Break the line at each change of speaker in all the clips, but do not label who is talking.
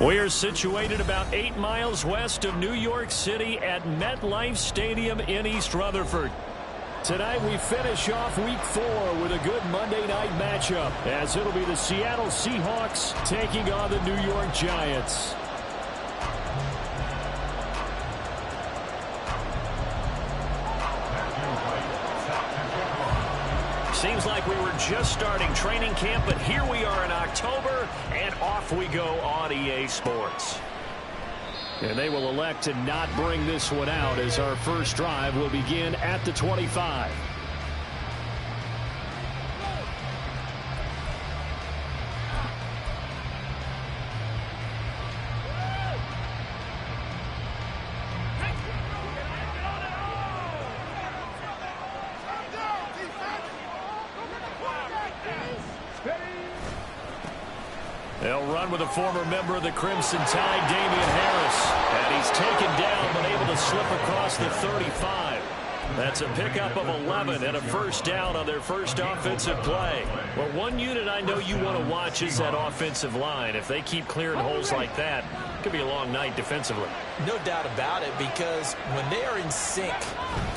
We are situated about 8 miles west of New York City at MetLife Stadium in East Rutherford. Tonight we finish off Week 4 with a good Monday night matchup, as it'll be the Seattle Seahawks taking on the New York Giants. Seems like we were just starting training camp, but here we are in October, and off we go on EA Sports. And they will elect to not bring this one out, as our first drive will begin at the 25. They'll run with a former member of the Crimson Tide, Damian Harris. And he's taken down, but able to slip across the 35. That's a pickup of 11 and a first down on their first offensive play. Well, one unit I know you want to watch is that offensive line. If they keep clearing holes like that, it could be a long night defensively.
No doubt about it, because when they are in sync,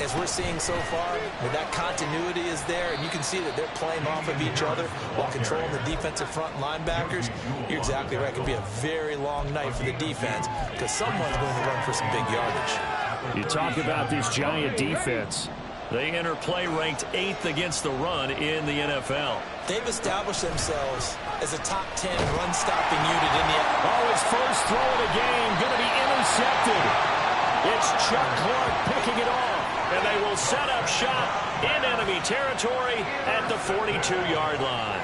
as we're seeing so far, where that continuity is there, and you can see that they're playing off of each other while controlling the defensive front linebackers, you're exactly right. It could be a very long night for the defense, because someone's going to run for some big yardage.
You talk about this Giant defense. They enter play ranked 8th against the run in the NFL.
They've established themselves as a top 10 run-stopping unit in the NFL.
Oh, his first throw of the game going to be intercepted. It's Chuck Clark picking it off, and they will set up shop in enemy territory at the 42-yard line.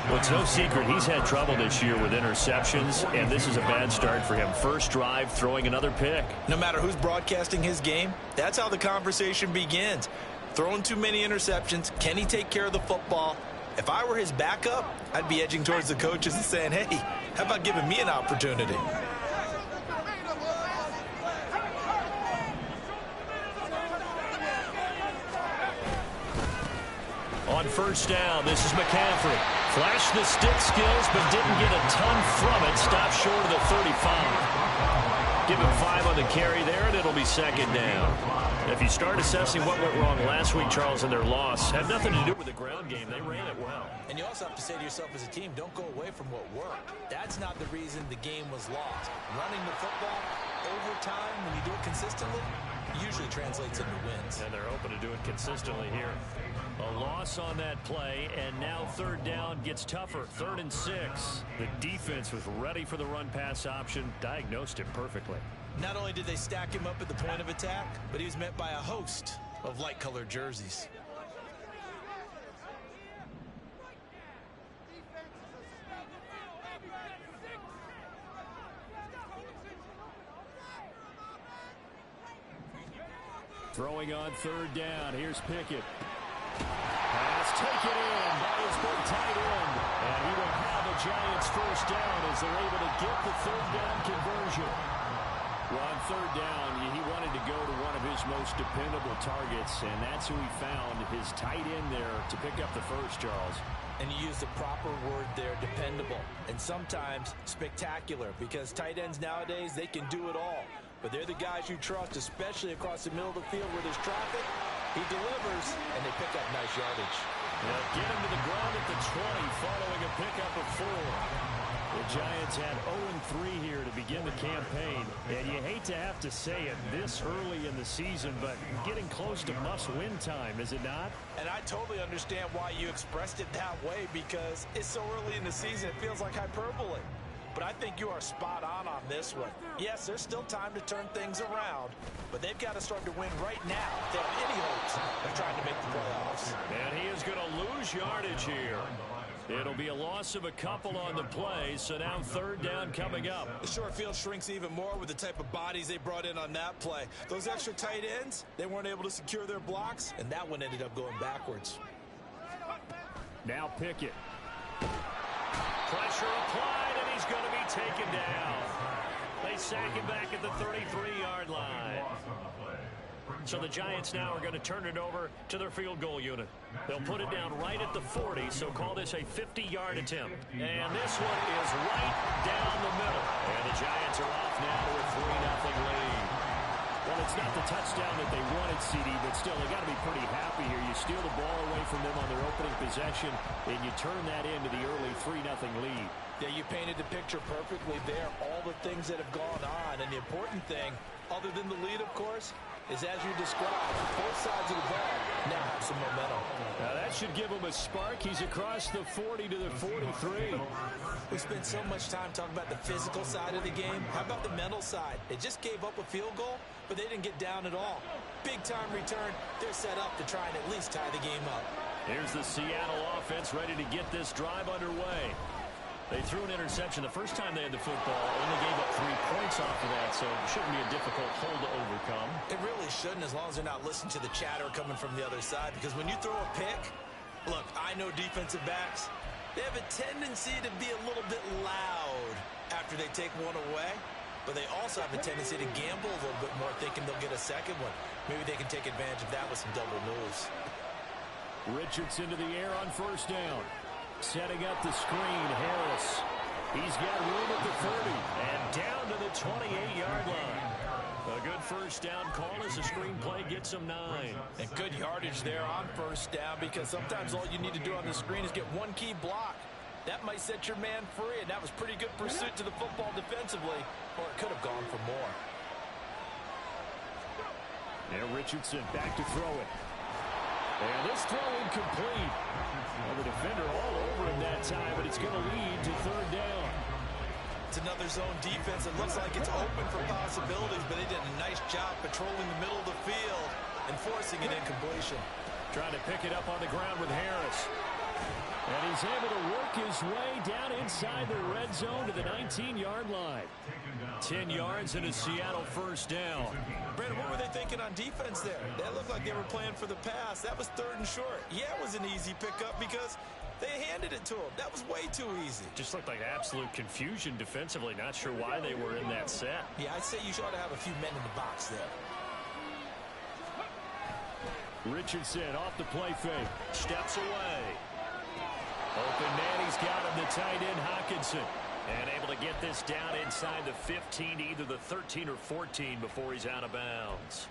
Well, it's no secret he's had trouble this year with interceptions, and this is a bad start for him. First drive, throwing another pick.
No matter who's broadcasting his game, that's how the conversation begins. Throwing too many interceptions, can he take care of the football? If I were his backup, I'd be edging towards the coaches and saying, hey, how about giving me an opportunity?
On first down, this is McCaffrey. Flashed the stick skills, but didn't get a ton from it. Stopped short of the 35. Give him 5 on the carry there, and it'll be second down. If you start assessing what went wrong last week, Charles, in their loss, had nothing to do with the ground game. They ran it well.
And you also have to say to yourself as a team, don't go away from what worked. That's not the reason the game was lost. Running the football over time, when you do it consistently, usually translates into wins.
And they're open to do it consistently here. A loss on that play, and now third down gets tougher. 3rd and 6. The defense was ready for the run-pass option, diagnosed it perfectly.
Not only did they stack him up at the point of attack, but he was met by a host of light-colored jerseys.
Throwing on third down. Here's Pickett. Pass taken in by his big tight end. And he will have the Giants first down as they're able to get the third down conversion. Well, on third down, he wanted to go to one of his most dependable targets, and that's who he found, his tight end there, to pick up the first, Charles.
And you used the proper word there, dependable, and sometimes spectacular, because tight ends nowadays, they can do it all. But they're the guys you trust, especially across the middle of the field where there's traffic. He delivers, and they pick up nice yardage.
They'll get him to the ground at the 20, following a pickup of 4. The Giants had 0-3 here to begin the campaign. And you hate to have to say it this early in the season, but getting close to must-win time, is it not?
And I totally understand why you expressed it that way, because it's so early in the season, it feels like hyperbole. But I think you are spot on this one. Yes, there's still time to turn things around, but they've got to start to win right now if they have any hopes of trying to make the playoffs.
And he is going to lose yardage here. It'll be a loss of a couple on the play, so now third down coming up.
The short field shrinks even more with the type of bodies they brought in on that play. Those extra tight ends, they weren't able to secure their blocks, and that one ended up going backwards.
Now Pickett. Pressure applied, and he's going to be taken down. They sack him back at the 33-yard line. So the Giants now are going to turn it over to their field goal unit. They'll put it down right at the 40, so call this a 50-yard attempt. And this one is right down the middle. And the Giants are off now to a 3-0 lead. Well, it's not the touchdown that they wanted, CD, but still, they got to be pretty happy here. You steal the ball away from them on their opening possession, and you turn that into the early 3-0 lead.
Yeah, you painted the picture perfectly there, all the things that have gone on. And the important thing, other than the lead, of course, is as you described, both sides of the ball now have some momentum.
Now that should give him a spark. He's across the 40 to the 43.
We spent so much time talking about the physical side of the game. How about the mental side? They just gave up a field goal, but they didn't get down at all. Big-time return. They're set up to try and at least tie the game up.
Here's the Seattle offense ready to get this drive underway. They threw an interception the first time they had the football, only gave up 3 points off of that, so it shouldn't be a difficult hole to overcome.
It really shouldn't, as long as they're not listening to the chatter coming from the other side, because when you throw a pick, look, I know defensive backs, they have a tendency to be a little bit loud after they take one away, but they also have a tendency to gamble a little bit more, thinking they'll get a second one. Maybe they can take advantage of that with some double moves.
Richardson to the air on first down. Setting up the screen, Harris. He's got room at the 30 and down to the 28-yard line. A good first down call as the screen play gets him 9.
And good yardage there on first down, because sometimes all you need to do on the screen is get one key block. That might set your man free, and that was pretty good pursuit to the football defensively, or it could have gone for more.
Now Richardson back to throw it. And this throw incomplete. Well, the defender all over him that time, but it's going to lead to third down.
It's another zone defense. It looks like it's open for possibilities, but they did a nice job patrolling the middle of the field and forcing an incompletion.
Trying to pick it up on the ground with Harris. And he's able to work his way down inside the red zone to the 19-yard line. 10 yards and a Seattle first down.
Brandon, what were they thinking on defense there? That looked like they were playing for the pass. That was 3rd and short. Yeah, it was an easy pickup because they handed it to him. That was way too easy.
Just looked like absolute confusion defensively. Not sure why they were in that set.
Yeah, I'd say you ought to have a few men in the box there.
Richardson off the play fake. Steps away. Open man, he's got him, the tight end Hockenson. And able to get this down inside the 15 to either the 13 or 14 before he's out of bounds.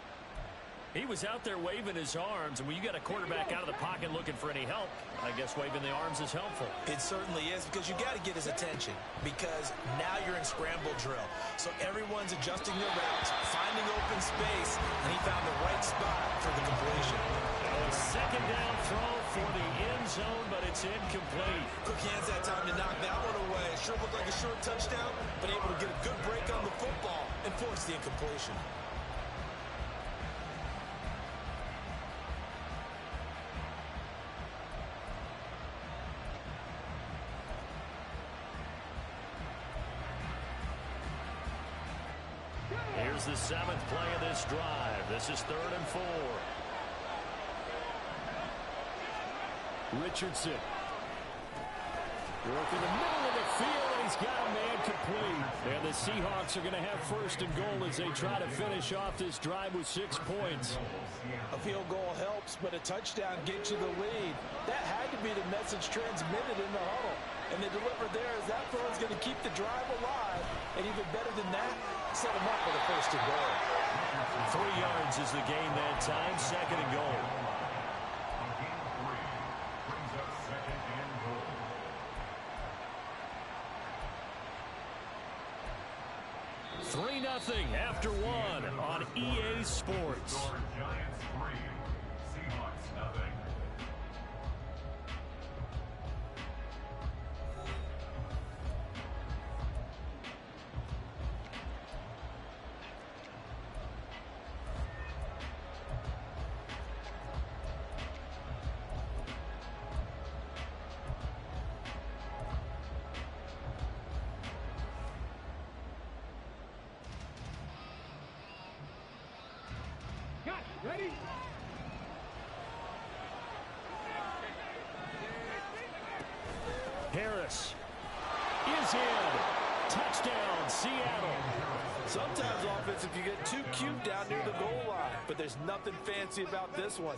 He was out there waving his arms, and when you got a quarterback out of the pocket looking for any help, I guess waving the arms is helpful.
It certainly is, because you got to get his attention, because now you're in scramble drill. So everyone's adjusting their routes, finding open space, and he found the right spot for the completion.
Now a second down throw for the end zone, but it's incomplete.
Quick hands that time to knock that one away. Sure looked like a short touchdown, but able to get a good break on the football and force the incompletion.
Here's the 7th play of this drive. This is 3rd and 4. Richardson. Working the middle of the field, and he's got a man complete. And the Seahawks are going to have first and goal as they try to finish off this drive with 6 points.
A field goal helps, but a touchdown gets you the lead. That had to be the message transmitted in the huddle. And they delivered there as that throw is going to keep the drive alive. And even better than that, set them up for the first and goal.
3 yards is the gain that time, 2nd and goal. 3-0 after 1 on EA Sports.
Giants 3, Seahawks nothing.
Ready?
Harris is in. Touchdown, Seattle.
Sometimes offense can get too cute down near the goal line, but there's nothing fancy about this one.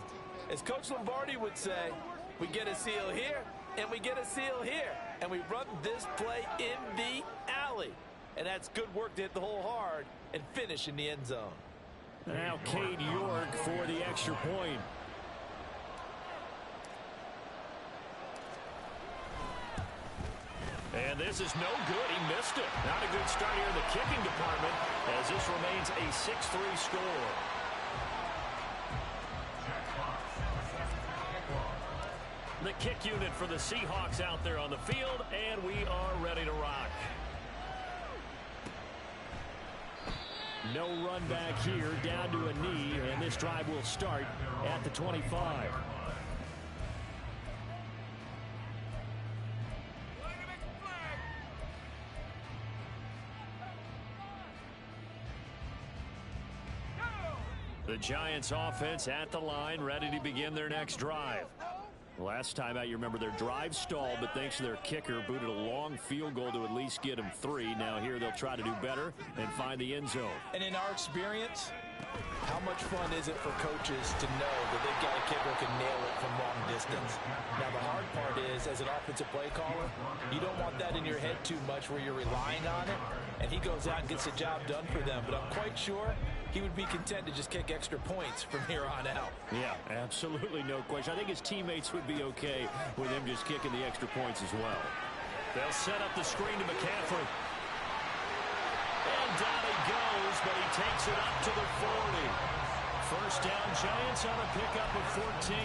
As Coach Lombardi would say, we get a seal here, and we get a seal here. And we run this play in the alley. And that's good work to hit the hole hard and finish in the end zone.
Now Cade York for the extra point. And this is no good. He missed it. Not a good start here in the kicking department as this remains a 6-3 score. The kick unit for the Seahawks out there on the field, and we are ready to rock. No run back here, down to a knee, and this drive will start at the 25. The Giants offense at the line, ready to begin their next drive. Last time out, you remember their drive stalled, but thanks to their kicker, booted a long field goal to at least get them 3. Now here they'll try to do better and find the end zone.
And in our experience, how much fun is it for coaches to know that they've got a kicker who can nail it from long distance? Now the hard part is, as an offensive play caller, you don't want that in your head too much where you're relying on it, and he goes out and gets the job done for them. But I'm quite sure he would be content to just kick extra points from here on out.
Yeah, absolutely no question. I think his teammates would be okay with him just kicking the extra points as well. They'll set up the screen to McCaffrey. And down he goes, but he takes it up to the 40. First down, Giants on a pickup of 14.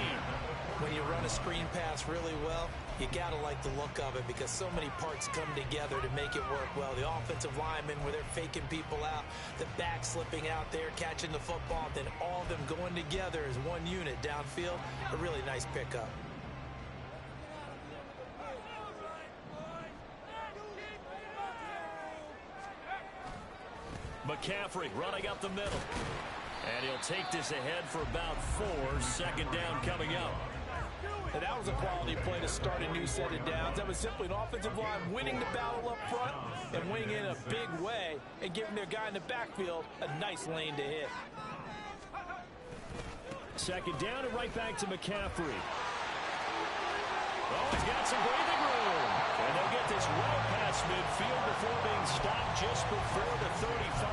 When you run a screen pass really well, you got to like the look of it because so many parts come together to make it work well. The offensive linemen, where they're faking people out, the back slipping out there, catching the football, then all of them going together as one unit downfield. A really nice pickup.
McCaffrey running up the middle. And he'll take this ahead for about 4. Second down coming up.
And that was a quality play to start a new set of downs. That was simply an offensive line winning the battle up front and winning in a big way and giving their guy in the backfield a nice lane to hit.
Second down and right back to McCaffrey. Oh, he's got some breathing room. And they'll get this well past midfield before being stopped just before the 35.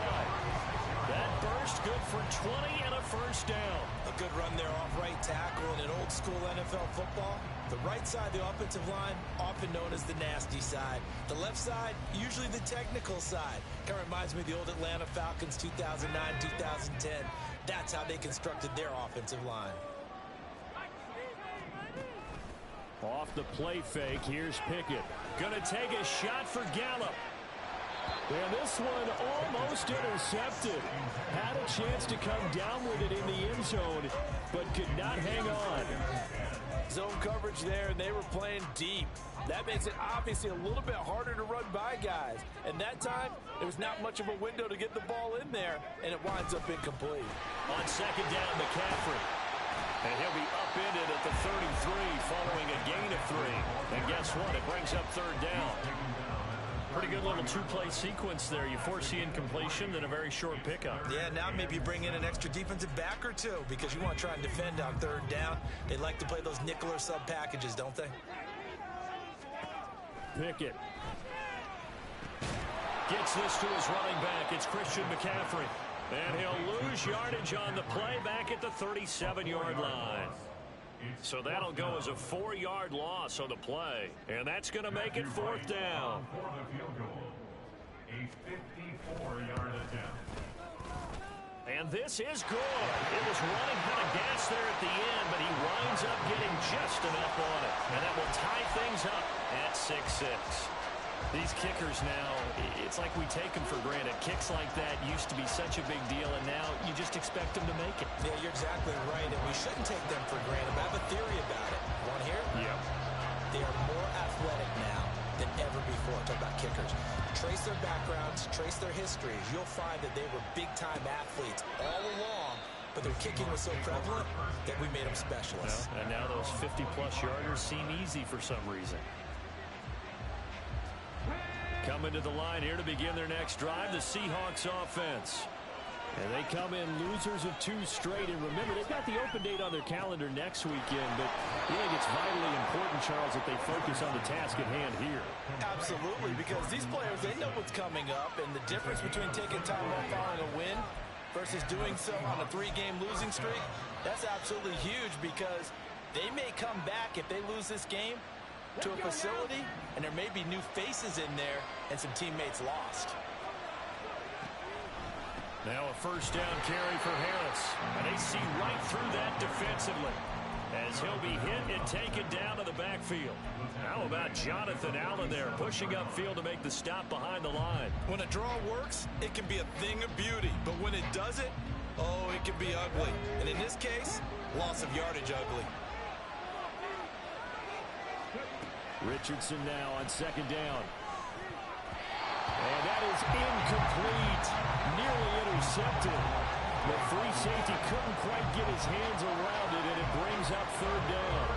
That burst good for 20 and a first down.
A good run there off right tackle in an old school NFL football. The right side of the offensive line, often known as the nasty side. The left side, usually the technical side. Kind of reminds me of the old Atlanta Falcons 2009, 2010. That's how they constructed their offensive line.
Off the play fake, here's Pickett. Gonna take a shot for Gallup. And this one almost intercepted. Had a chance to come down with it in the end zone, but could not hang on.
Zone coverage there, and they were playing deep. That makes it obviously a little bit harder to run by guys. And that time, there was not much of a window to get the ball in there, and it winds up incomplete.
On second down, McCaffrey. And he'll be upended at the 33 following a gain of 3. And guess what? It brings up third down. Pretty good little two-play sequence there. You foresee incompletion, then a very short pickup.
Yeah, now maybe you bring in an extra defensive back or two because you want to try and defend on third down. They like to play those nickel or sub packages, don't they?
Pickett gets this to his running back. It's Christian McCaffrey. And he'll lose yardage on the play back at the 37-yard line. So that'll go as a 4-yard loss on the play. And that's going to make it fourth down.
For the field goal, a 54-yard attempt.
And this is good. It was running kind of gas there at the end, but he winds up getting just enough on it. And that will tie things up at 6-6. These kickers now, it's like we take them for granted. Kicks like that used to be such a big deal, and now you just expect them to make it.
Yeah, you're exactly right, and we shouldn't take them for granted. But I have a theory about it. Want to hear it?
Yep.
They are more athletic now than ever before. Talk about kickers. Trace their backgrounds, trace their histories. You'll find that they were big-time athletes all along, but their kicking was so prevalent that we made them specialists.
Well, and now those 50-plus yarders seem easy for some reason. Coming to the line here to begin their next drive, the Seahawks offense. And they come in losers of 2 straight. And remember, they've got the open date on their calendar next weekend. But you think it's vitally important, Charles, that they focus on the task at hand here.
Absolutely, because these players, they know what's coming up. And the difference between taking time off following a win versus doing so on a 3-game losing streak, that's absolutely huge, because they may come back if they lose this game to a facility, and there may be new faces in there and some teammates lost.
Now a first down carry for Harris. And they see right through that defensively as he'll be hit and taken down to the backfield. How about Jonathan Allen there pushing upfield to make the stop behind the line?
When a draw works, it can be a thing of beauty. But when it doesn't, oh, it can be ugly. And in this case, loss of yardage ugly.
Richardson now on second down. And that is incomplete. Nearly intercepted. The free safety couldn't quite get his hands around it, and it brings up third down.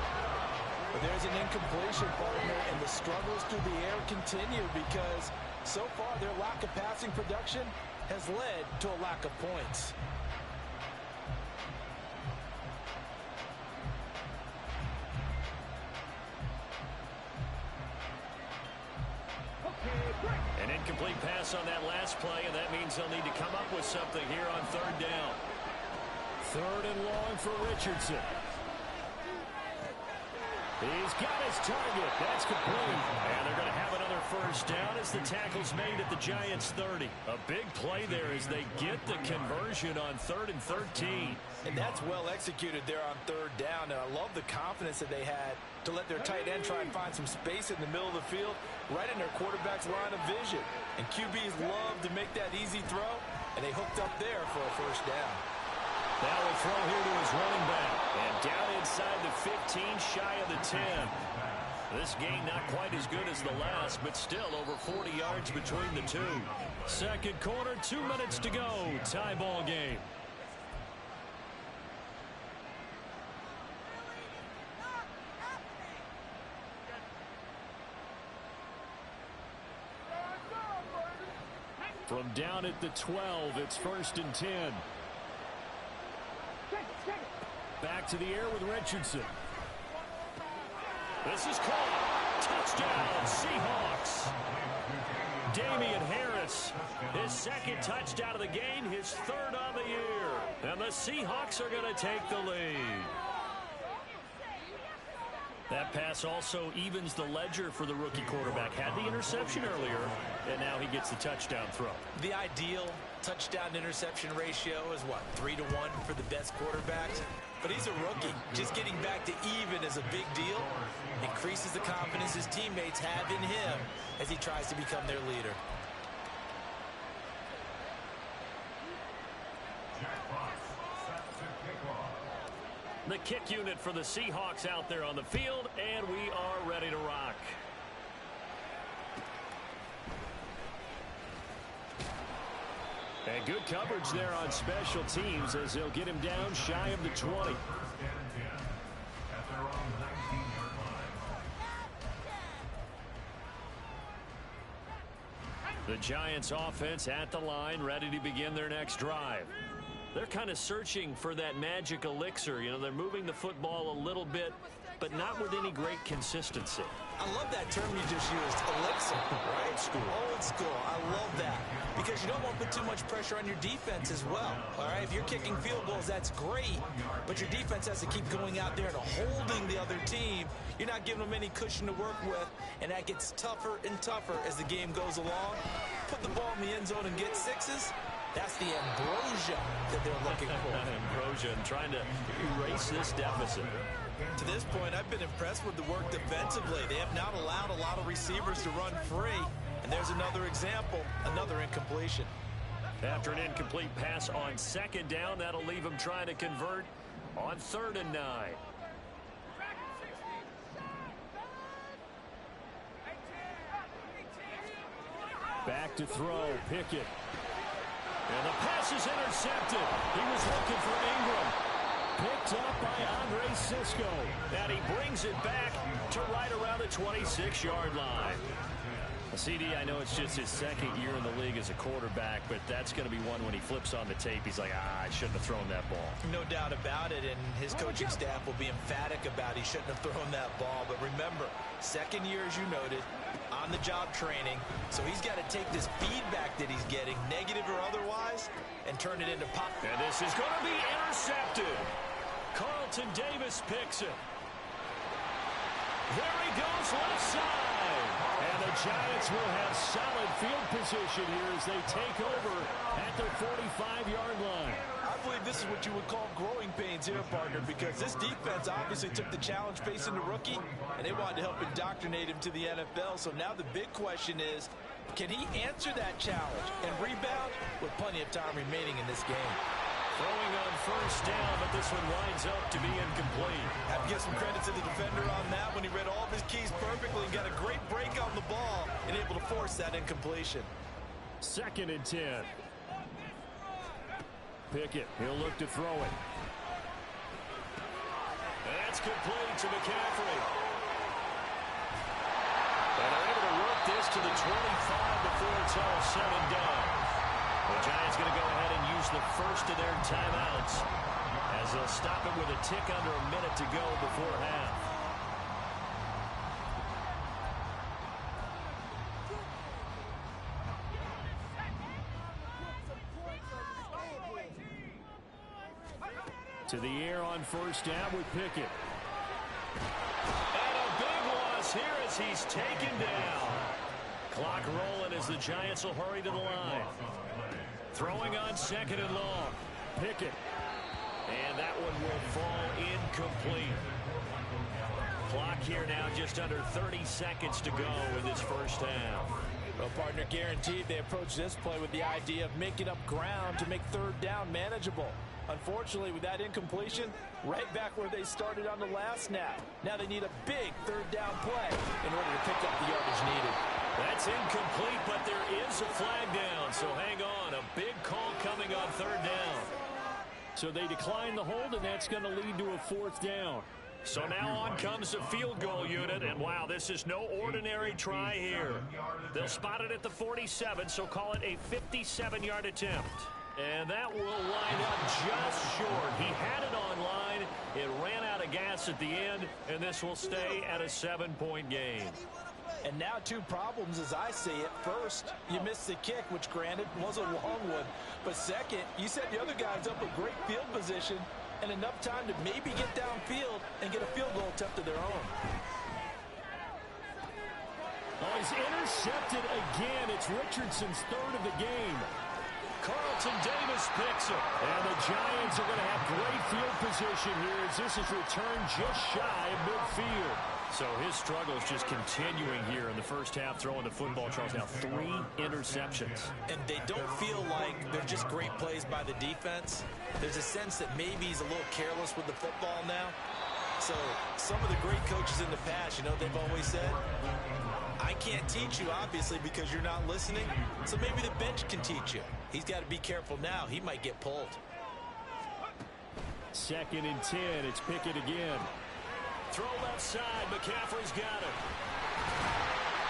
But there's an incompletion, partner, and the struggles through the air continue, because so far their lack of passing production has led to a lack of points.
An incomplete pass on that last play, and that means they'll need to come up with something here on third down. Third and long for Richardson. He's got his target. That's complete. And they're going to have another first down as the tackle's made at the Giants' 30. A big play there as they get the conversion on 3rd and 13.
And that's well executed there on third down. And I love the confidence that they had to let their tight end try and find some space in the middle of the field, right in their quarterback's line of vision. And QBs love to make that easy throw, and they hooked up there for a first down.
Now a throw here to his running back. And down inside the 15, shy of the 10. This game not quite as good as the last, but still over 40 yards between the two. Second quarter, 2 minutes to go. Tie ball game. From down at the 12, it's 1st and 10. Back to the air with Richardson. This is caught. Touchdown, Seahawks. Damian Harris, his second touchdown of the game, his 3rd on the year. And the Seahawks are going to take the lead. That pass also evens the ledger for the rookie quarterback. Had the interception earlier, and now he gets the touchdown throw.
The ideal touchdown-interception ratio is, what, 3-1 for the best quarterbacks? But he's a rookie. Just getting back to even is a big deal. Increases the confidence his teammates have in him as he tries to become their leader.
The kick unit for the Seahawks out there on the field, and we are ready to rock. And good coverage there on special teams as they'll get him down shy of the 20. The Giants offense at the line, ready to begin their next drive. They're kind of searching for that magic elixir. You know, they're moving the football a little bit, but not with any great consistency.
I love that term you just used, elixir, right?
Old school.
Old school. I love that. Because you don't want to put too much pressure on your defense as well. All right, if you're kicking field goals, that's great. But your defense has to keep going out there and holding the other team. You're not giving them any cushion to work with, and that gets tougher and tougher as the game goes along. Put the ball in the end zone and get sixes. That's the ambrosia that they're looking for.
Ambrosia and trying to erase this deficit.
To this point, I've been impressed with the work defensively. They have not allowed a lot of receivers to run free. And there's another example, another incompletion.
After an incomplete pass on second down, that'll leave them trying to convert on 3rd and 9. Back to throw, Pickett. And the pass is intercepted. He was looking for Ingram. Picked up by Andre Cisco. And he brings it back to right around the 26-yard line. CD, I know it's just his second year in the league as a quarterback, but that's going to be one when he flips on the tape. He's like, I shouldn't have thrown that ball.
No doubt about it, and his coaching staff will be emphatic about he shouldn't have thrown that ball. But remember, second year, as you noted, on-the-job training. So he's got to take this feedback that he's getting, negative or otherwise, and turn it into pop.
And this is going to be intercepted. Carlton Davis picks it. There he goes left side. And the Giants will have solid field position here as they take over at their 45-yard line.
I believe this is what you would call growing pains here, partner, because this defense obviously took the challenge facing the rookie, and they wanted to help indoctrinate him to the NFL. So now the big question is, can he answer that challenge and rebound with plenty of time remaining in this game?
Throwing on first down, but this one winds up to be incomplete.
Have to give some credit to the defender on that when he read all of his keys perfectly and got a great break on the ball and able to force that incompletion.
2nd and 10. Pickett, he'll look to throw it. That's complete to McCaffrey. And they're able to work this to the 25 before it's all said and done. The Giants going to go ahead and use the first of their timeouts as they'll stop it with a tick under a minute to go before half. To the air on first down with Pickett. And a big loss here as he's taken down. Clock rolling as the Giants will hurry to the line. Throwing on 2nd and long. Pickett. And that one will fall incomplete. Clock here now just under 30 seconds to go in this first half.
Well, partner, guaranteed they approach this play with the idea of making up ground to make 3rd down manageable. Unfortunately, with that incompletion, right back where they started on the last snap. Now they need a big 3rd down play in order to pick up the yardage needed.
That's incomplete, but there is a flag down, so hang on. A big call coming on 3rd down. So they decline the hold, and that's going to lead to a 4th down. So now on comes the field goal unit, and wow, this is no ordinary try here. They'll spot it at the 47, so call it a 57-yard attempt. And that will line up just short. He had it on line. It ran out of gas at the end, and this will stay at a 7-point game.
And now 2 problems as I see it. First, you missed the kick, which granted was a long one. But second, you set the other guys up with great field position and enough time to maybe get downfield and get a field goal attempt of their own.
Oh, he's intercepted again. It's Richardson's 3rd of the game. Carlton Davis picks it. And the Giants are going to have great field position here as this is returned just shy of midfield. So his struggle is just continuing here in the first half, throwing the football. Charles, now 3 interceptions.
And they don't feel like they're just great plays by the defense. There's a sense that maybe he's a little careless with the football now. So some of the great coaches in the past, you know, they've always said, I can't teach you, obviously, because you're not listening. So maybe the bench can teach you. He's got to be careful now. He might get pulled.
2nd and 10. It's Pickett again. Throw left side. McCaffrey's got it.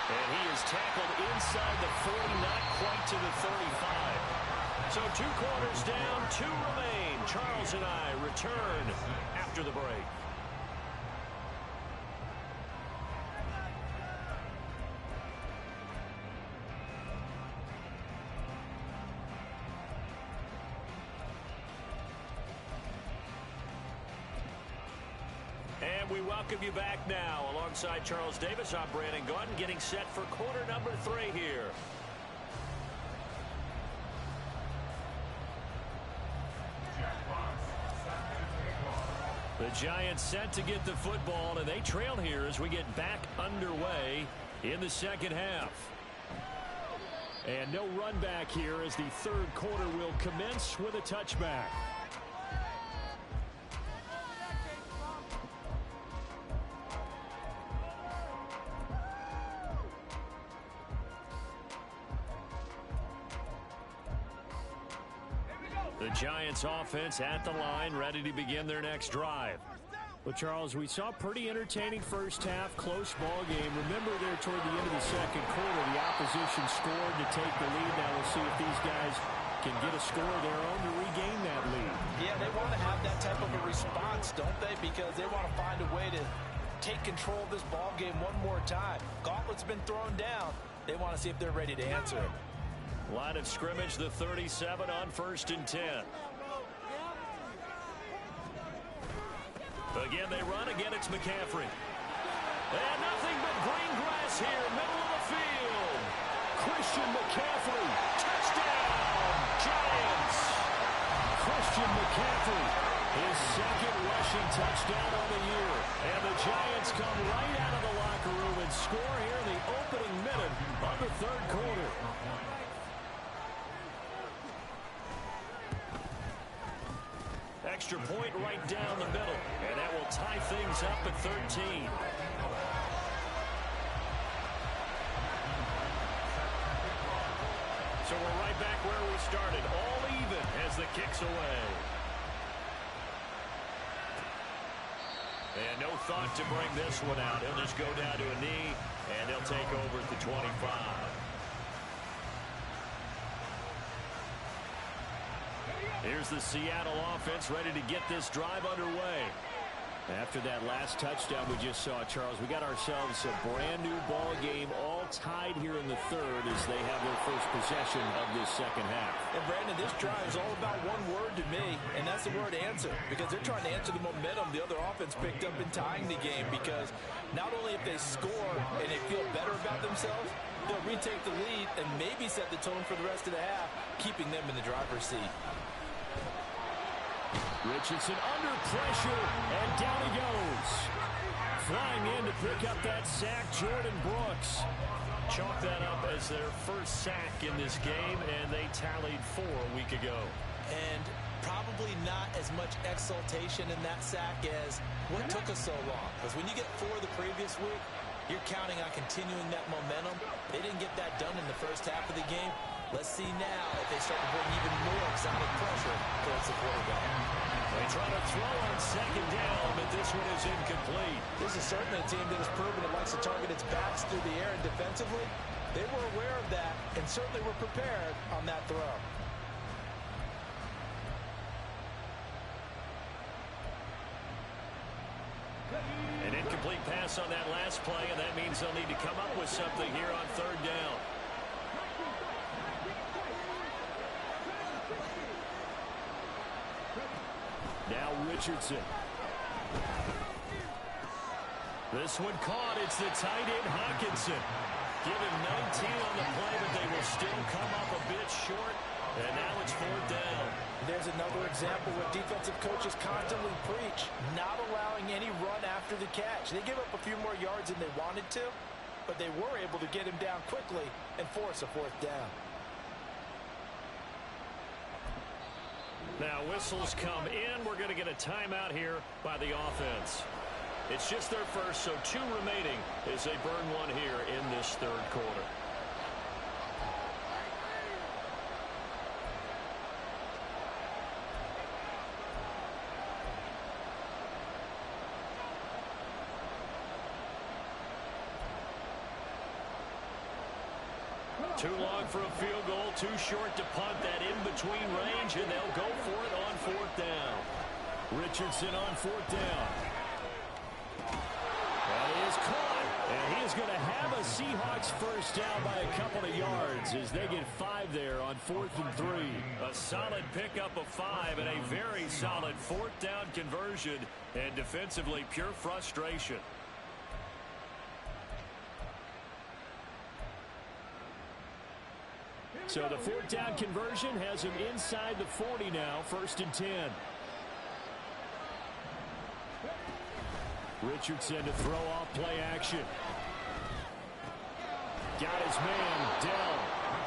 And he is tackled inside the 40, not quite to the 35. So 2 quarters down, 2 remain. Charles and I return after the break. And we welcome you back now. Alongside Charles Davis, I'm Brandon Gaudin, getting set for quarter number 3 here. The Giants set to get the football, and they trail here as we get back underway in the 2nd half. And no run back here as the 3rd quarter will commence with a touchback. The Giants offense at the line, ready to begin their next drive. Well, Charles, we saw a pretty entertaining first half, close ball game. Remember there toward the end of the second quarter, the opposition scored to take the lead. Now we'll see if these guys can get a score of their own to regain that lead.
Yeah, they want to have that type of a response, don't they? Because they want to find a way to take control of this ball game one more time. Gauntlet's been thrown down. They want to see if they're ready to answer it.
Line of scrimmage, the 37 on 1st and 10. Again, they run. Again, it's McCaffrey. And nothing but green grass here, middle of the field. Christian McCaffrey, touchdown, Giants. Christian McCaffrey, his second rushing touchdown on the year. And the Giants come right out of the locker room and score here in the opening minute of the third quarter. Extra point right down the middle, and that will tie things up at 13. So we're right back where we started, all even as the kick's away. And no thought to bring this one out. He'll just go down to a knee, and they'll take over at the 25. Here's the Seattle offense ready to get this drive underway. After that last touchdown we just saw, Charles, we got ourselves a brand new ball game, all tied here in the third as they have their first possession of this second half.
And Brandon, this drive is all about one word to me, and that's the word answer, because they're trying to answer the momentum the other offense picked up in tying the game, because not only if they score and they feel better about themselves, they'll retake the lead and maybe set the tone for the rest of the half, keeping them in the driver's seat.
Richardson under pressure, and down he goes. Flying in to pick up that sack, Jordan Brooks. Chalk that up as their first sack in this game, and they tallied 4 a week ago.
And probably not as much exultation in that sack as what took us so long. Because when you get 4 the previous week, you're counting on continuing that momentum. They didn't get that done in the first half of the game. Let's see now if they start to bring even more exotic pressure towards the quarterback.
They try to throw on second down, but this one is incomplete.
This is certainly a team that has proven it likes to target its backs through the air, and defensively, they were aware of that and certainly were prepared on that throw.
An incomplete pass on that last play, and that means they'll need to come up with something here on third down. Now Richardson. This one caught. It's the tight end Hockenson. Give him 19 on the play, but they will still come up a bit short. And now it's 4th down.
There's another example where defensive coaches constantly preach, not allowing any run after the catch. They give up a few more yards than they wanted to, but they were able to get him down quickly and force a 4th down.
Now whistles come in. We're going to get a timeout here by the offense. It's just their first, so 2 remaining as they burn one here in this third quarter. Too long for a field goal, too short to punt. That in-between range, and they'll go for it on 4th down. Richardson on 4th down. That is caught, and he is going to have a Seahawks first down by a couple of yards as they get 5 there on 4th and 3. A solid pickup of 5 and a very solid 4th down conversion, and defensively pure frustration. So the 4th down conversion has him inside the 40 now, 1st and 10. Richardson to throw off play action. Got his man, Dell,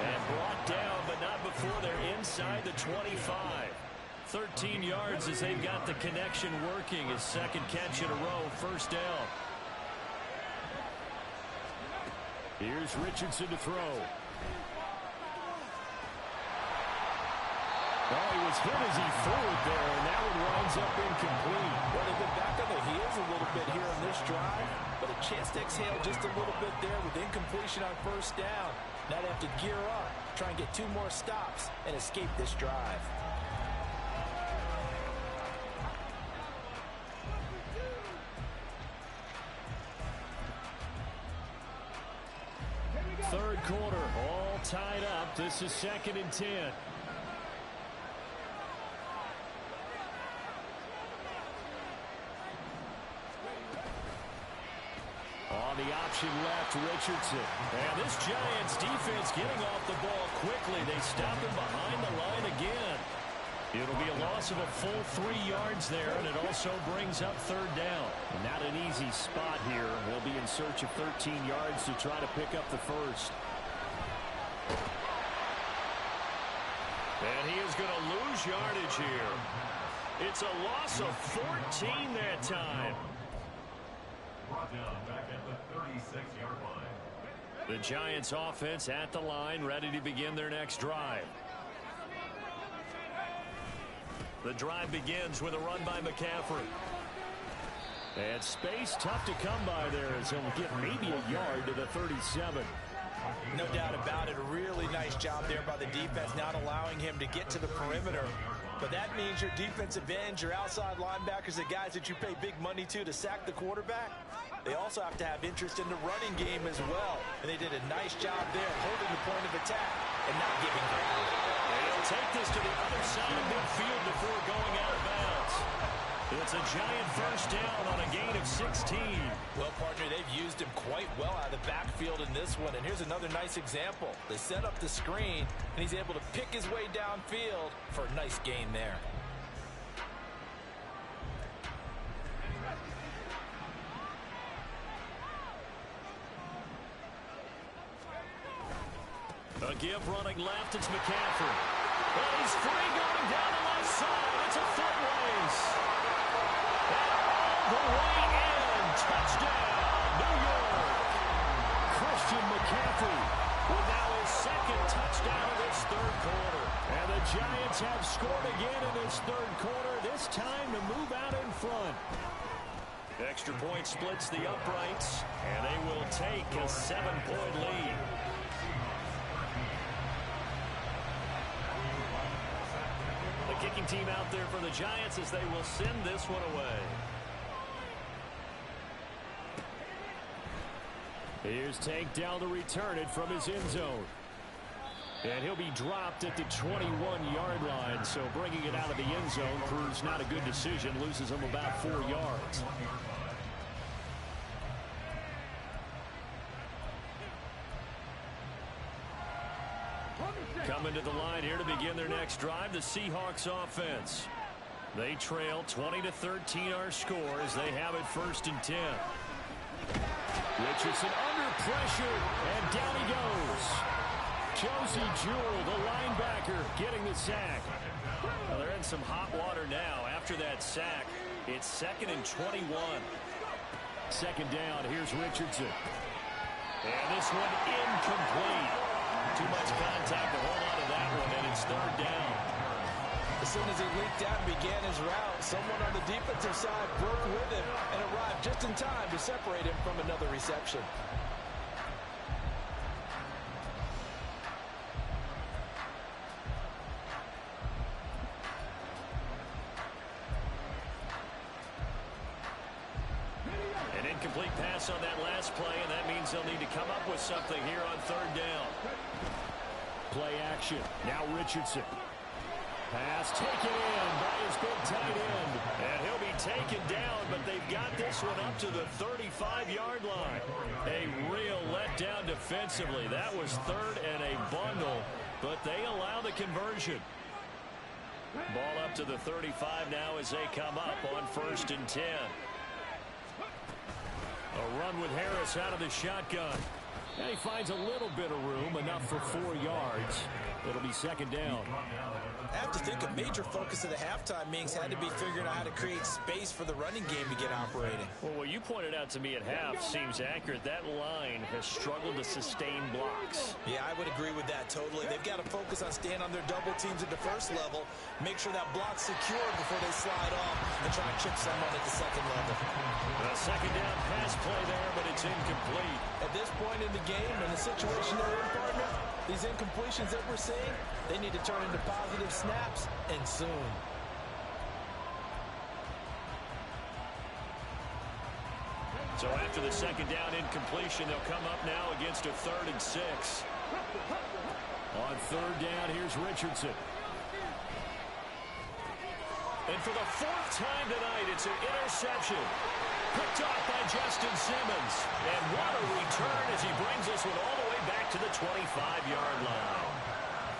and brought down, but not before they're inside the 25. 13 yards as they've got the connection working. His second catch in a row, 1st down. Here's Richardson to throw. Oh, he was hit as he threw it there, and that one winds up incomplete.
Well, they've been back on their heels a a little bit here on this drive, but a chance to exhale just a little bit there with incompletion on first down. Now they have to gear up, try and get 2 more stops, and escape this drive.
Third quarter, all tied up. This is 2nd and 10. On the option left, Richardson. And this Giants defense getting off the ball quickly. They stop him behind the line again. It'll be a loss of a full 3 yards there, and it also brings up 3rd down. Not an easy spot here. We'll be in search of 13 yards to try to pick up the first. And he is going to lose yardage here. It's a loss of 14 that time.
Brought down back at the 36-yard line.
The Giants offense at the line, ready to begin their next drive. The drive begins with a run by McCaffrey. And space tough to come by there as he'll get maybe a yard to the 37.
No doubt about it. A really nice job there by the defense, not allowing him to get to the perimeter. But that means your defensive ends, your outside linebackers, the guys that you pay big money to sack the quarterback, they also have to have interest in the running game as well. And they did a nice job there holding the point of attack and not giving ground.
And he'll take this to the other side of midfield before going out of bounds. It's a Giant first down on a gain of 16.
Well, partner, they've used him quite well out of the backfield in this one. And here's another nice example. They set up the screen, and he's able to pick his way downfield for a nice gain there.
A give running left, it's McCaffrey. And he's free going down the left side. It's a foot race. And all the way in. Touchdown, New York. Christian McCaffrey with now his 2nd touchdown of this 3rd quarter. And the Giants have scored again in this 3rd quarter, this time to move out in front. Extra point splits the uprights, and they will take a 7-point lead. The kicking team out there for the Giants as they will send this one away. Here's Tank Dell to return it from his end zone. And he'll be dropped at the 21-yard line, so bringing it out of the end zone proves not a good decision, loses him about 4 yards. Coming to the line here to begin their next drive, the Seahawks offense. They trail 20-13 our score as they have it 1st and 10. Richardson under pressure, and down he goes. Josie Jewell, the linebacker, getting the sack. Well, they're in some hot water now. After that sack, it's 2nd and 21. 2nd down, here's Richardson. And this one incomplete. Too much contact to hold on to that one, and it's 3rd down.
As soon as he leaked out and began his route, someone on the defensive side broke with him and arrived just in time to separate him from another reception.
An incomplete pass on that last play, and that means they'll need to come up with something here on 3rd down. Play action. Now Richardson. Pass taken in by his big tight end. And he'll be taken down, but they've got this one up to the 35-yard line. A real letdown defensively. That was 3rd and a bundle, but they allow the conversion. Ball up to the 35 now as they come up on 1st and 10. A run with Harris out of the shotgun. And he finds a little bit of room, enough for 4 yards. It'll be 2nd down.
I have to think a major focus of the halftime meetings had to be figuring out how to create space for the running game to get operating.
Well, what you pointed out to me at half seems accurate. That line has struggled to sustain blocks.
Yeah, I would agree with that totally. They've got to focus on staying on their double teams at the first level, make sure that block's secure before they slide off and try and chip someone at the second level.
A second down pass play there, but it's incomplete.
At this point in the game, in the situation they're in, partner, these incompletions that we're seeing, they need to turn into positive snaps, and soon.
So after the second down incompletion, they'll come up now against a 3rd and 6. On 3rd down, here's Richardson. And for the 4th time tonight, it's an interception. Picked off by Justin Simmons. And what a return as he brings this one all the way back to the 25-yard line.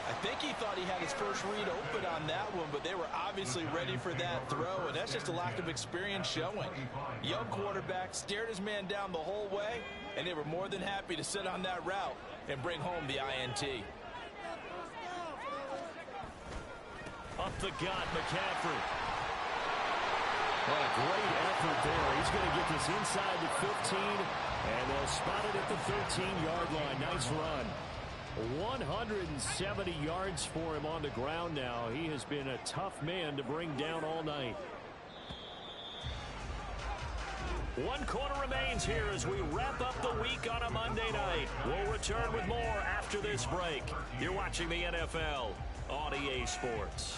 I think he thought he had his first read open on that one, but they were obviously ready for that throw, and that's just a lack of experience showing. Young quarterback stared his man down the whole way, and they were more than happy to sit on that route and bring home the INT.
Up the gut, McCaffrey. What a great effort there. He's going to get this inside the 15, and they'll spot it at the 13-yard line. Nice run. 170 yards for him on the ground now. He has been a tough man to bring down all night. 1 quarter remains here as we wrap up the week on a Monday night. We'll return with more after this break. You're watching the NFL on EA Sports.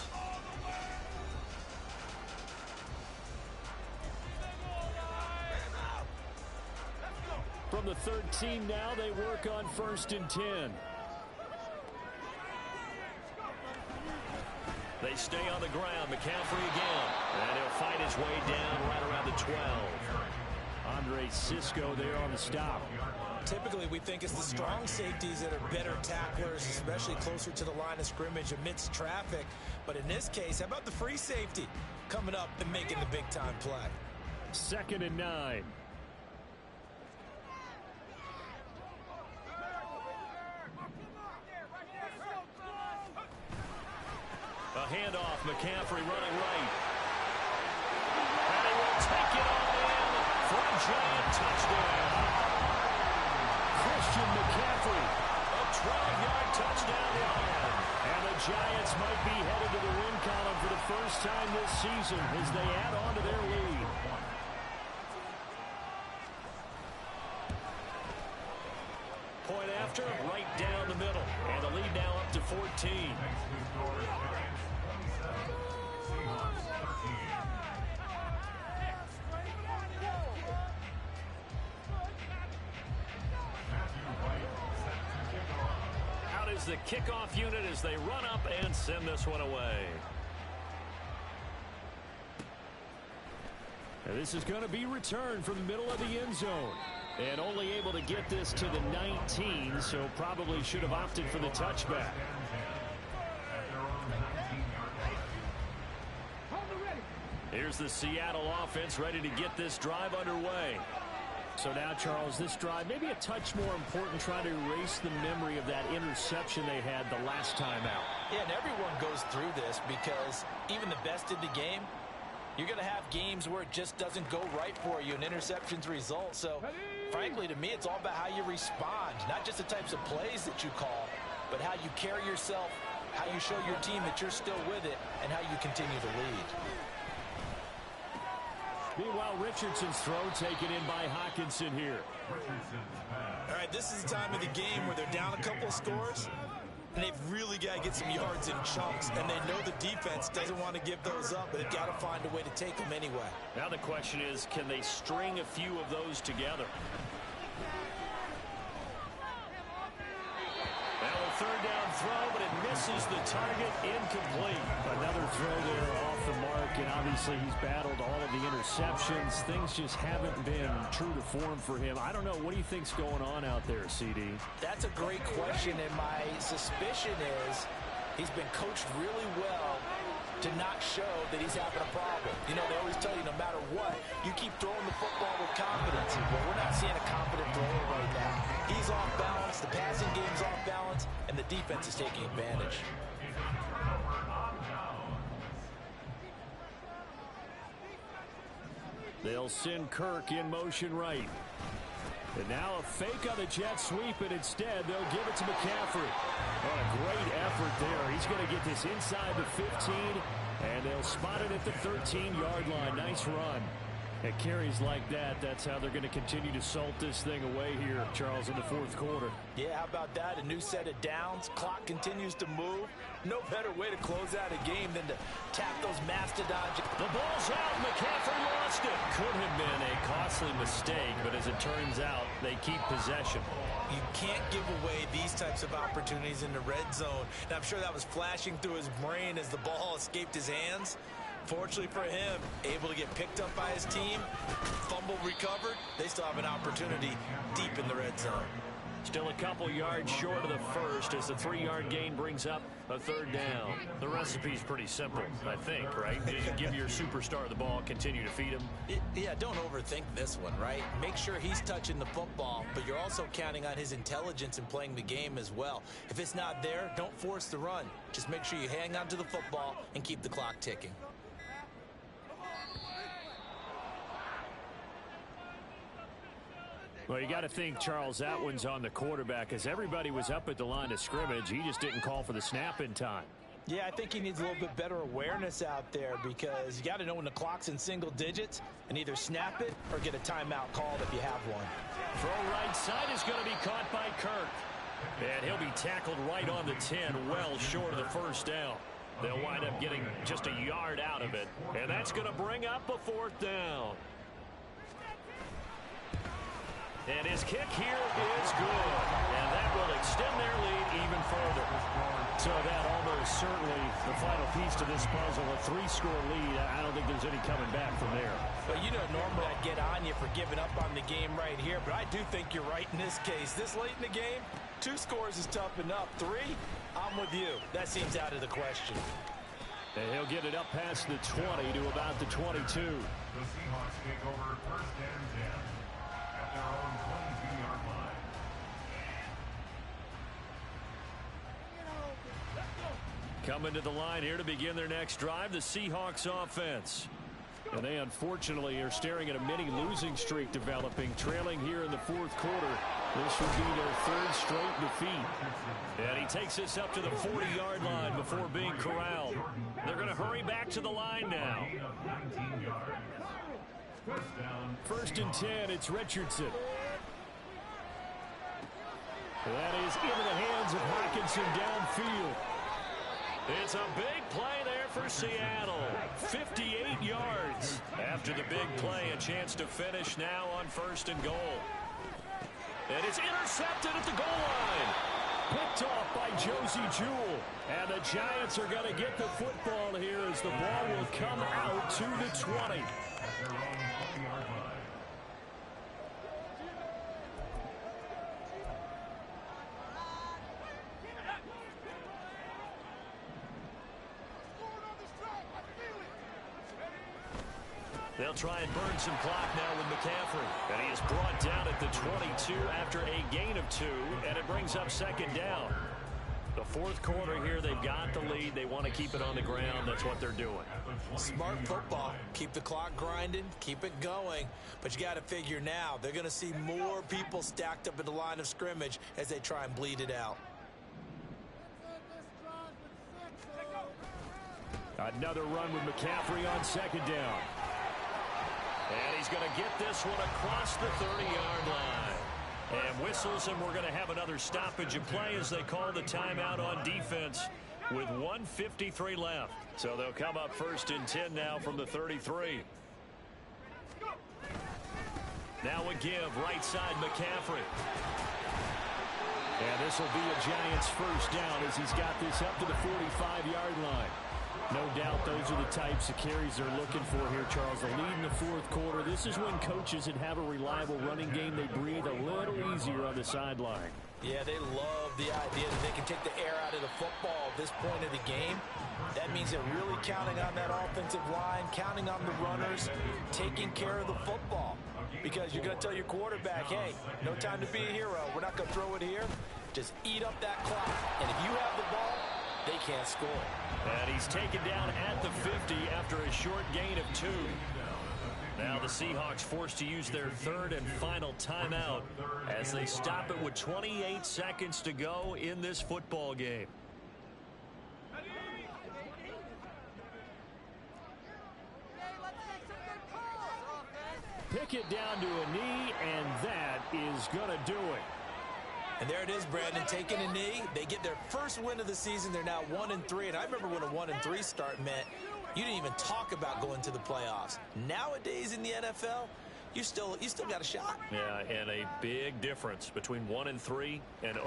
From the 13 now, they work on 1st and 10. They stay on the ground. McCaffrey again. And he'll fight his way down right around the 12. Andre Cisco there on the stop.
Typically, we think it's the strong safeties that are better tacklers, especially closer to the line of scrimmage amidst traffic. But in this case, how about the free safety coming up and making the big-time play?
2nd and 9. A handoff, McCaffrey running right. And he will take it all in for a Giant touchdown. Christian McCaffrey, a 12-yard touchdown run. And the Giants might be headed to the win column for the first time this season as they add on to their lead. Point after, right down the middle. And the lead now up to 14. Out is the kickoff unit as they run up and send this one away. And this is going to be returned from the middle of the end zone. And only able to get this to the 19, so probably should have opted for the touchback. Here's the Seattle offense ready to get this drive underway. So now, Charles, this drive maybe a touch more important, trying to erase the memory of that interception they had the last time out.
Yeah, and everyone goes through this because even the best in the game, you're going to have games where it just doesn't go right for you and interceptions result. So, frankly, to me, it's all about how you respond, not just the types of plays that you call, but how you carry yourself, how you show your team that you're still with it, and how you continue to lead.
Meanwhile, Richardson's throw taken in by Hockenson here.
All right, this is the time of the game where they're down a couple of scores, and they've really got to get some yards in chunks, and they know the defense doesn't want to give those up, but they've got to find a way to take them anyway.
Now the question is, can they string a few of those together? Now a 3rd down throw, but it misses the target, incomplete. Another throw there off the mark, and obviously he's battled all of the interceptions. Things just haven't been true to form for him. I don't know. What do you think's going on out there, CD?
That's a great question, and my suspicion is he's been coached really well to not show that he's having a problem. You know, they always tell you no matter what, you keep throwing the football with confidence. Well, we're not seeing a confident thrower right now. He's off balance, the passing game's off balance, and the defense is taking advantage.
They'll send Kirk in motion right. And now a fake on the jet sweep, and instead they'll give it to McCaffrey. What a great effort there. He's going to get this inside the 15, and they'll spot it at the 13-yard line. Nice run. At carries like that, that's how they're going to continue to salt this thing away here, Charles, in the fourth quarter.
Yeah, how about that? A new set of downs. Clock continues to move. No better way to close out a game than to tap those mastodons.
The ball's out. McCaffrey lost it. Could have been a costly mistake, but as it turns out, they keep possession.
You can't give away these types of opportunities in the red zone. And I'm sure that was flashing through his brain as the ball escaped his hands. Fortunately for him, able to get picked up by his team, fumble recovered, they still have an opportunity deep in the red zone.
Still a couple yards short of the first as the 3-yard gain brings up a third down. The recipe's pretty simple, I think, right? Just give your superstar the ball, continue to feed him.
Yeah, don't overthink this one, right? Make sure he's touching the football, but you're also counting on his intelligence in playing the game as well. If it's not there, don't force the run. Just make sure you hang on to the football and keep the clock ticking.
Well, you got to think, Charles, that one's on the quarterback as everybody was up at the line of scrimmage. He just didn't call for the snap in time.
Yeah, I think he needs a little bit better awareness out there because you got to know when the clock's in single digits and either snap it or get a timeout called if you have one.
Throw right side is going to be caught by Kirk. And he'll be tackled right on the 10, well short of the first down. They'll wind up getting just a yard out of it. And that's going to bring up a fourth down. And his kick here is good. And that will extend their lead even further. So that almost certainly the final piece to this puzzle, a 3-score lead. I don't think there's any coming back from there.
But you know, normally I'd get on you for giving up on the game right here, but I do think you're right in this case. This late in the game, 2 scores is tough enough. 3, I'm with you. That seems out of the question.
And he'll get it up past the 20 to about the 22.
The Seahawks take over first and 10 at their own 22-yard line.
Coming to the line here to begin their next drive, the Seahawks offense. And they unfortunately are staring at a mini losing streak developing, trailing here in the fourth quarter. This would be their 3rd straight defeat. And he takes this up to the 40-yard line before being corralled. They're going to hurry back to the line now.
19 yards. First down.
1st and 10, it's Richardson. That is into the hands of Hockenson downfield. It's a big play there for Seattle. 58 yards. After the big play, a chance to finish now on 1st and goal. And it's intercepted at the goal line. Picked off by Josie Jewell. And the Giants are going to get the football here as the ball will come out to the 20.
At their own 20-yard line.
They'll try and burn some clock now with McCaffrey. And he is brought down at the 22 after a gain of 2, and it brings up 2nd down. The 4th quarter here, they've got the lead. They want to keep it on the ground. That's what they're doing.
Smart football. Keep the clock grinding, keep it going. But you got to figure now, they're going to see more people stacked up at the line of scrimmage as they try and bleed it out.
Another run with McCaffrey on 2nd down. And he's going to get this one across the 30-yard line. And whistles, and we're going to have another stoppage of play as they call the timeout on defense with 1:53 left. So they'll come up 1st and 10 now from the 33. Now a give, right side McCaffrey. And this will be a Giants 1st down as he's got this up to the 45-yard line. No doubt those are the types of carries they're looking for here, Charles. The lead in the 4th quarter. This is when coaches that have a reliable running game, they breathe a little easier on the sideline.
Yeah, they love the idea that they can take the air out of the football at this point of the game. That means they're really counting on that offensive line, counting on the runners, taking care of the football. Because you're going to tell your quarterback, hey, no time to be a hero. We're not going to throw it here. Just eat up that clock. And if you have the ball, they can't score.
And he's taken down at the 50 after a short gain of 2. Now the Seahawks forced to use their third and final timeout as they stop it with 28 seconds to go in this football game. Pickett down to a knee, and that is going to do it.
And there it is, Brandon, taking a knee. They get their first win of the season. They're now 1-3. And I remember when a 1-3 start meant you didn't even talk about going to the playoffs. Nowadays in the NFL, you still got a shot.
Yeah, and a big difference between 1-3 and 0-4.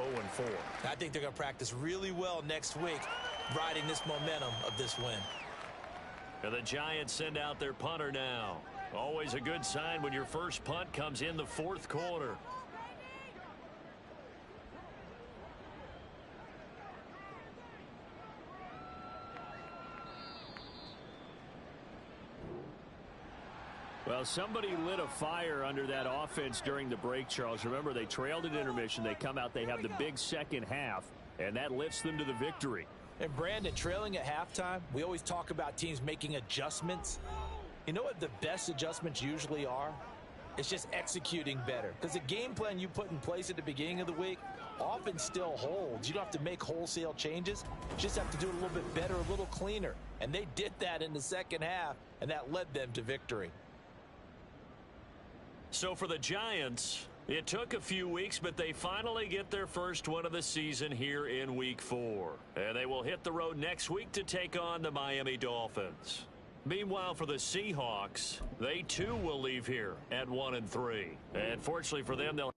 I think they're going to practice really well next week, riding this momentum of this win.
And the Giants send out their punter now. Always a good sign when your first punt comes in the fourth quarter. Well, somebody lit a fire under that offense during the break, Charles. Remember, they trailed at intermission. They come out, they have the big second half, and that lifts them to the victory.
And, Brandon, trailing at halftime, we always talk about teams making adjustments. You know what the best adjustments usually are? It's just executing better. Because the game plan you put in place at the beginning of the week often still holds. You don't have to make wholesale changes. You just have to do it a little bit better, a little cleaner. And they did that in the second half, and that led them to victory.
So for the Giants, it took a few weeks, but they finally get their first one of the season here in Week 4. And they will hit the road next week to take on the Miami Dolphins. Meanwhile, for the Seahawks, they too will leave here at 1-3. And fortunately for them, they'll